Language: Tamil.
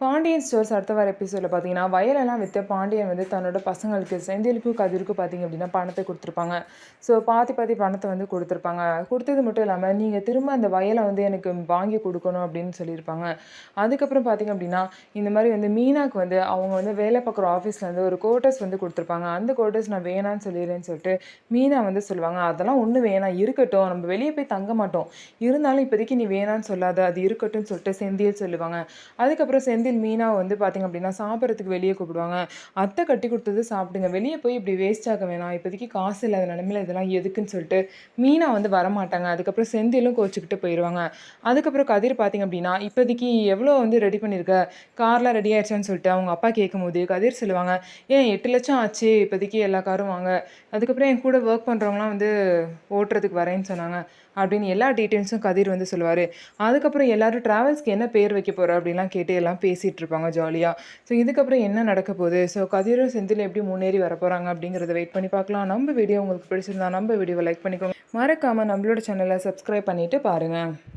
பாண்டியன் ஸ்டோர்ஸ் அடுத்த வார எபிசோடில் பார்த்தீங்கன்னா, வயலெல்லாம் விற்று பாண்டியன் வந்து தன்னோட பசங்களுக்கு செந்திலுக்கும் கதிருக்கும் பார்த்தீங்க அப்படின்னா பணத்தை கொடுத்துருப்பாங்க. ஸோ பாதி பாதி பணத்தை வந்து கொடுத்துருப்பாங்க. கொடுத்தது மட்டும் இல்லாமல், நீங்கள் திரும்ப அந்த வயலை வந்து எனக்கு வாங்கி கொடுக்கணும் அப்படின்னு சொல்லியிருப்பாங்க. அதுக்கப்புறம் பார்த்தீங்க அப்படின்னா, இந்த மாதிரி வந்து மீனாக்கு வந்து அவங்க வந்து வேலை பார்க்குற ஆஃபீஸில் வந்து ஒரு குவார்ட்டர்ஸ் வந்து கொடுத்துருப்பாங்க. அந்த குவார்ட்டர்ஸ் நான் வேணான்னு சொல்லிடுறேன்னு சொல்லிட்டு மீனா வந்து சொல்லுவாங்க. அதெல்லாம் ஒன்றும் வேணாம், இருக்கட்டும், நம்ம வெளியே போய் தங்க மாட்டோம், இருந்தாலும் இப்போதைக்கு நீ வேணான்னு சொல்லாத, அது இருக்கட்டும்னு சொல்லிட்டு செந்தில் சொல்லுவாங்க. அதுக்கப்புறம் செந்தில் மீனா வந்து பார்த்தீங்க அப்படின்னா சாப்பிட்றதுக்கு வெளியே கூப்பிடுவாங்க. அத்தை கட்டி கொடுத்தது சாப்பிடுங்க, வெளியே போய் இப்படி வேஸ்ட் ஆக வேணாம், இப்போதைக்கு காசு இல்லாத நிலமையில இதெல்லாம் எதுக்குன்னு சொல்லிட்டு மீனா வந்து வரமாட்டாங்க. அதுக்கப்புறம் செந்திலும் கோச்சிக்கிட்டு போயிடுவாங்க. அதுக்கப்புறம் கதிர் பார்த்தீங்க அப்படின்னா, இப்போதைக்கு எவ்வளோ வந்து ரெடி பண்ணியிருக்க, கார்லாம் ரெடி ஆயிடுச்சான்னு சொல்லிட்டு அவங்க அப்பா கேட்கும்போது கதிர் சொல்லுவாங்க, ஏன் 8 லட்சம் ஆச்சு, இப்போதைக்கு எல்லா காரும் வாங்க, அதுக்கப்புறம் என் கூட ஒர்க் பண்ணுறவங்களாம் வந்து ஓட்டுறதுக்கு வரேன்னு சொன்னாங்க அப்படின்னு எல்லா டீட்டெயில்ஸும் கதிர் வந்து சொல்லுவார். அதுக்கப்புறம் எல்லாரும் ட்ராவல்ஸ்க்கு என்ன பேர் வைக்க போகிற அப்படின்லாம் கேட்டு எல்லாம் பேசிகிட்டு இருப்பாங்க ஜாலியாக. ஸோ இதுக்கப்புறம் என்ன நடக்க போகுது, ஸோ கதிரும் செந்தில் எப்படி முன்னேறி வர போகிறாங்க அப்படிங்கிறத வெயிட் பண்ணி பார்க்கலாம். நம்ம வீடியோ உங்களுக்கு பிடிச்சிருந்தா நம்ம வீடியோவை லைக் பண்ணிக்கோங்க. மறக்காமல் நம்மளோட சேனலை சப்ஸ்கிரைப் பண்ணிவிட்டு பாருங்கள்.